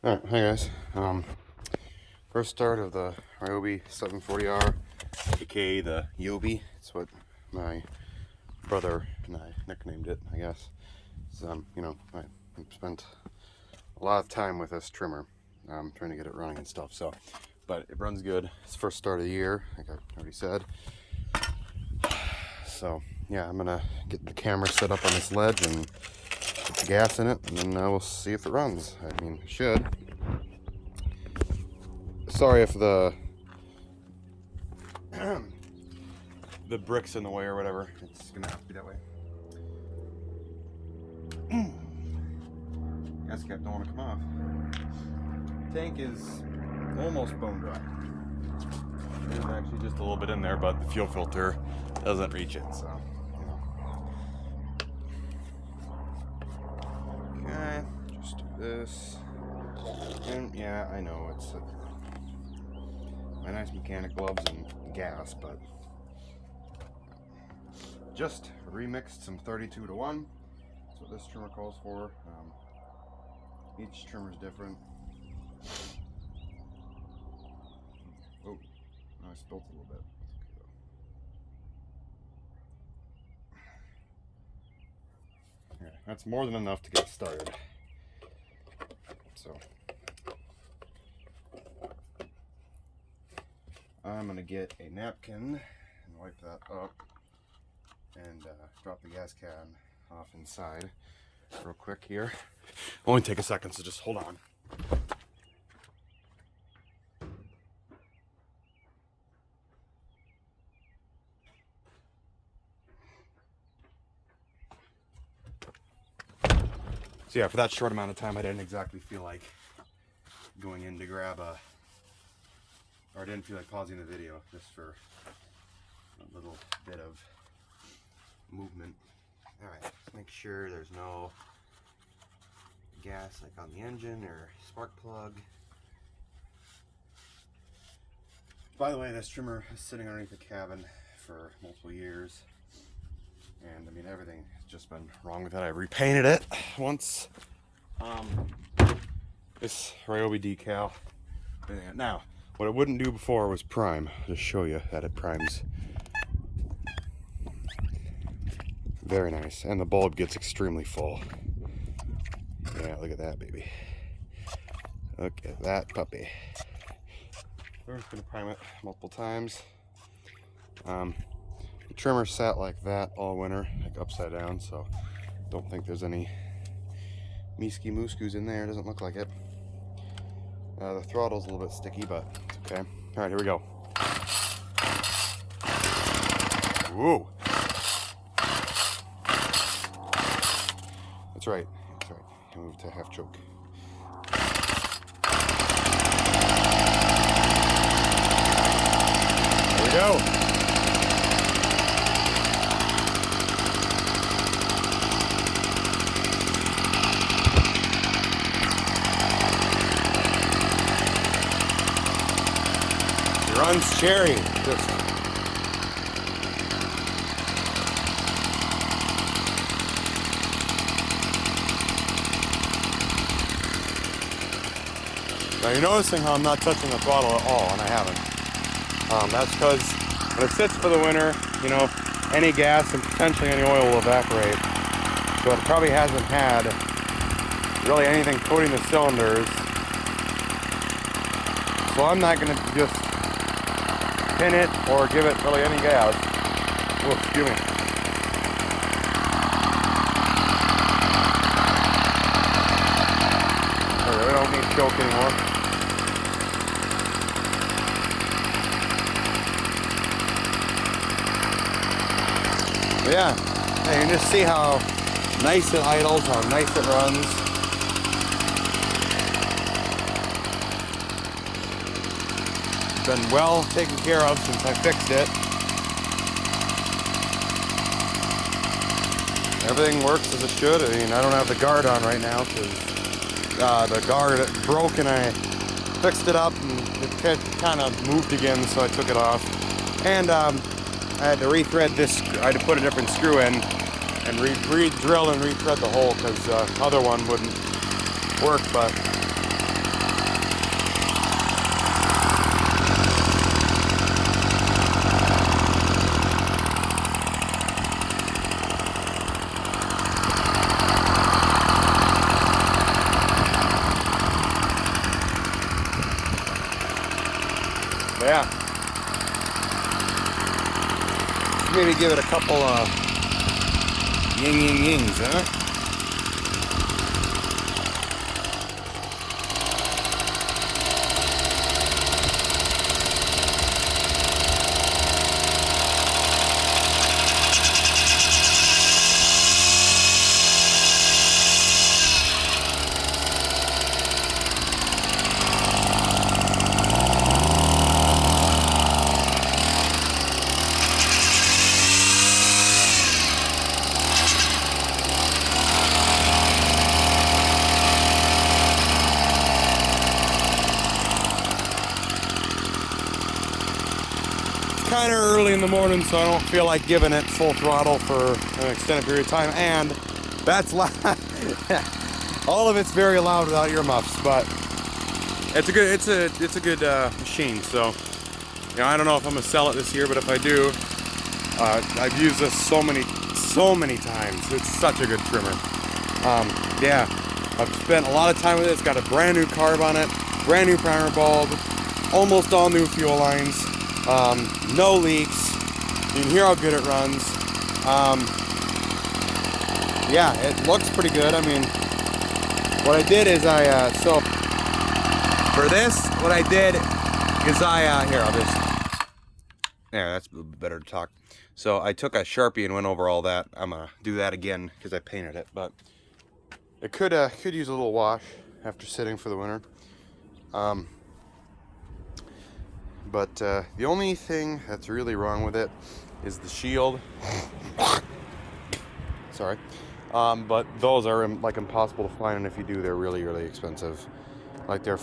Alright, hi guys. First start of the ryobi 740R, aka the yobi. It's what my brother and I nicknamed it, I guess. So, I spent a lot of time with this trimmer, trying to get it running and stuff. So, but it runs good. It's the first start of the year, like I already said. So, yeah, I'm gonna get the camera set up on this ledge and put the gas in it, and then we'll see if it runs. I mean, it should. Sorry if the brick's in the way or whatever. It's gonna have to be that way. Gas cap don't want to come off. Tank is almost bone dry. There's actually just a little bit in there, but the fuel filter doesn't reach it, so Okay, just do this. And yeah, I know it's my nice mechanic gloves and gas, but just remixed some 32:1. That's what this trimmer calls for. Each trimmer is different. Oh, I spilt a little bit. Okay, that's more than enough to get started. So I'm gonna get a napkin and wipe that up and drop the gas can off inside real quick here. Only take a second, so just hold on. So yeah, for that short amount of time, I didn't exactly feel like going in to grab or I didn't feel like pausing the video just for a little bit of movement. All right, make sure there's no gas like on the engine or spark plug. By the way, this trimmer is sitting underneath the cabin for multiple years, and I mean everything has just been wrong with it. I repainted it once. This ryobi decal. Now, what it wouldn't do before was prime. I'll just show you that it primes. Very nice, and the bulb gets extremely full. Yeah, look at that baby. Look at that puppy. We're just gonna prime it multiple times. The trimmer sat like that all winter, like upside down, so don't think there's any meesky mooskus in there. Doesn't look like it. The throttle's a little bit sticky, but it's okay. All right, here we go. Whoa. That's right. That's right. Move to half choke. There we go. It runs cherry. Just Now you're noticing how I'm not touching the throttle at all, and I haven't. That's because when it sits for the winter, any gas and potentially any oil will evaporate. So it probably hasn't had really anything coating the cylinders. So I'm not going to just pin it or give it really any gas. Oh, excuse me. I really don't need choke anymore. Yeah, you can just see how nice it idles, how nice it runs. It's been well taken care of since I fixed it. Everything works as it should. I mean, I don't have the guard on right now because the guard broke and I fixed it up and it kind of moved again, so I took it off. And I had to rethread this. I had to put a different screw in and re-drill and rethread the hole because the other one wouldn't work. But Yeah. Maybe give it a couple yings, huh? Kind of early in the morning, so I don't feel like giving it full throttle for an extended period of time, and that's loud. All of it's very loud without earmuffs, but it's a good machine. So, you know, I don't know if I'm gonna sell it this year, but if I do, I've used this so many times. It's such a good trimmer. Yeah, I've spent a lot of time with it. It's got a brand new carb on it, brand new primer bulb, almost all new fuel lines. No leaks. You can hear how good it runs. Yeah, it looks pretty good. I mean, what I did is so for this, what I did is here, I'll just, yeah, that's better to talk. So I took a Sharpie and went over all that. I'm gonna do that again because I painted it, but it could use a little wash after sitting for the winter. But the only thing that's really wrong with it is the shield. Sorry. But those are like impossible to find, and if you do, they're really, really expensive. Like they're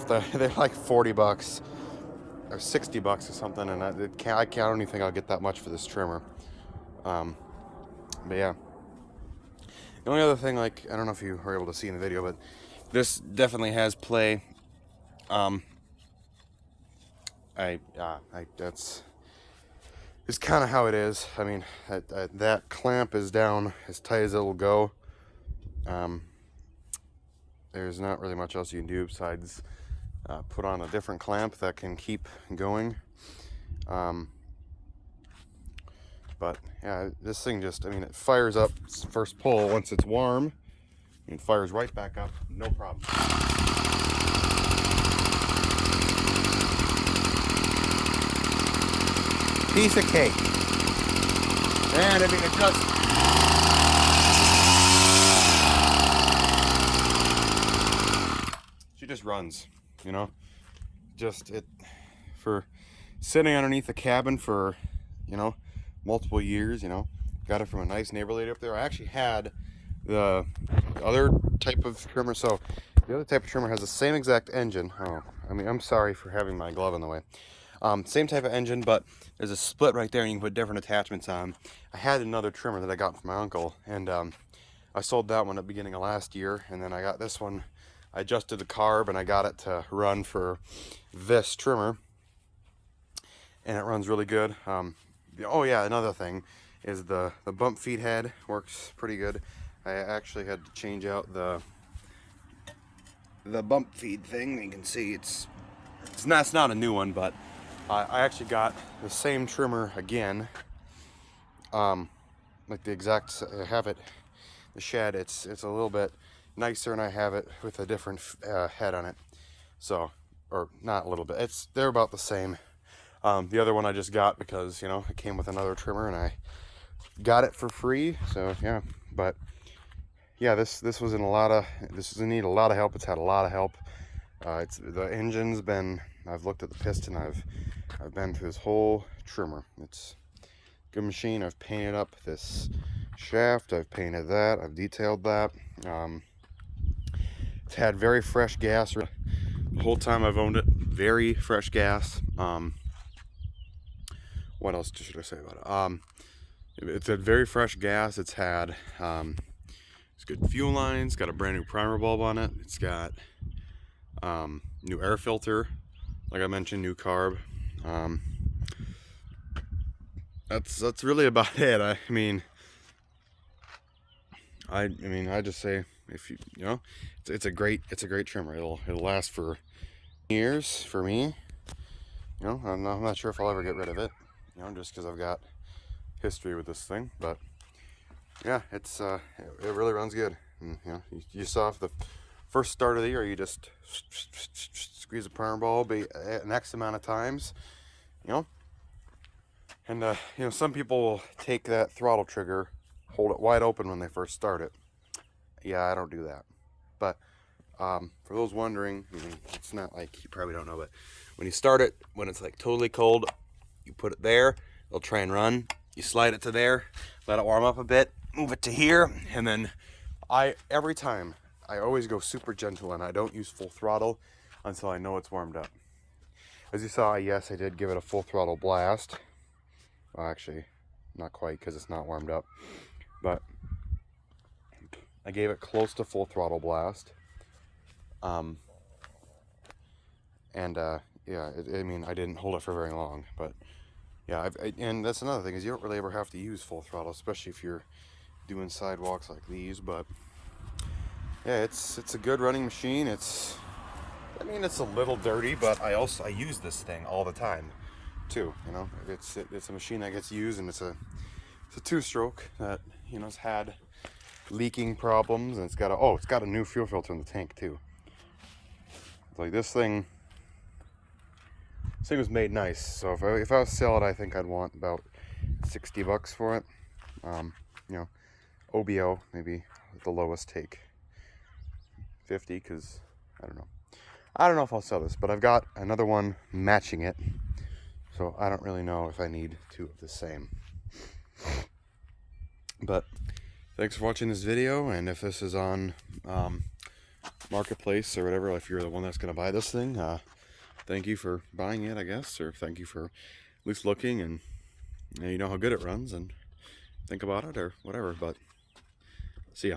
like 40 bucks or 60 bucks or something, and I don't even think I'll get that much for this trimmer. But yeah. The only other thing, like, I don't know if you were able to see in the video, but this definitely has play. That's kind of how it is. I mean, that clamp is down as tight as it will go. There's not really much else you can do besides put on a different clamp that can keep going. But yeah, this thing just, I mean, it fires up first pull once it's warm, and fires right back up, no problem. Piece of cake. And I mean, it she just runs, you know, just for sitting underneath the cabin for, you know, multiple years, you know, got it from a nice neighbor lady up there. I actually had the other type of trimmer. So the other type of trimmer has the same exact engine. Oh, I mean, I'm sorry for having my glove in the way. Same type of engine, but there's a split right there and you can put different attachments on. I had another trimmer that I got from my uncle, and I sold that one at the beginning of last year, and then I got this one. I adjusted the carb and I got it to run for this trimmer, and it runs really good. Oh yeah, another thing is the bump feed head works pretty good. I actually had to change out the bump feed thing. You can see it's not a new one, but I actually got the same trimmer again, like the exact, I have it, the shed, it's a little bit nicer, and I have it with a different head on it. So, or not a little bit, they're about the same. The other one I just got because, you know, it came with another trimmer and I got it for free. So yeah, but yeah, this was in need a lot of help. It's had a lot of help. The engine's been, I've looked at the piston, I've been through this whole trimmer. It's a good machine. I've painted up this shaft, I've painted that, I've detailed that. It's had very fresh gas the whole time I've owned it. Very fresh gas. What else should I say about it? It's had very fresh gas. It's had it's good fuel lines. Got a brand new primer bulb on it. It's got new air filter, like I mentioned, new carb. That's really about it. I mean, I just say, if you know, it's a great trimmer. It'll last for years for me. You know, I'm not sure if I'll ever get rid of it, you know, just because I've got history with this thing. But yeah, it really runs good. And, you know, you saw the first start of the year, you just squeeze a power ball an X amount of times, you know. And you know, some people will take that throttle trigger, hold it wide open when they first start it. Yeah, I don't do that. But for those wondering, I mean, it's not like you probably don't know, but when you start it, when it's like totally cold, you put it there, it'll try and run. You slide it to there, let it warm up a bit, move it to here, and then every time, I always go super gentle and I don't use full throttle until I know it's warmed up. As you saw, yes, I did give it a full throttle blast. Well, actually, not quite because it's not warmed up, but I gave it close to full throttle blast. Yeah, I mean, I didn't hold it for very long, but yeah, and that's another thing is you don't really ever have to use full throttle, especially if you're doing sidewalks like these. But yeah, it's a good running machine. I mean, it's a little dirty, but I use this thing all the time too. You know, it's a machine that gets used, and it's a two-stroke that, you know, has had leaking problems, and it's got a new fuel filter in the tank too. Like this thing was made nice. So if I was to sell it, I think I'd want about $60 for it. You know, OBO maybe at the lowest take 50, because I don't know if I'll sell this, but I've got another one matching it, so I don't really know if I need two of the same. But thanks for watching this video, and if this is on Marketplace or whatever, if you're the one that's going to buy this thing, thank you for buying it, I guess, or thank you for at least looking, and you know how good it runs, and think about it or whatever. But see ya.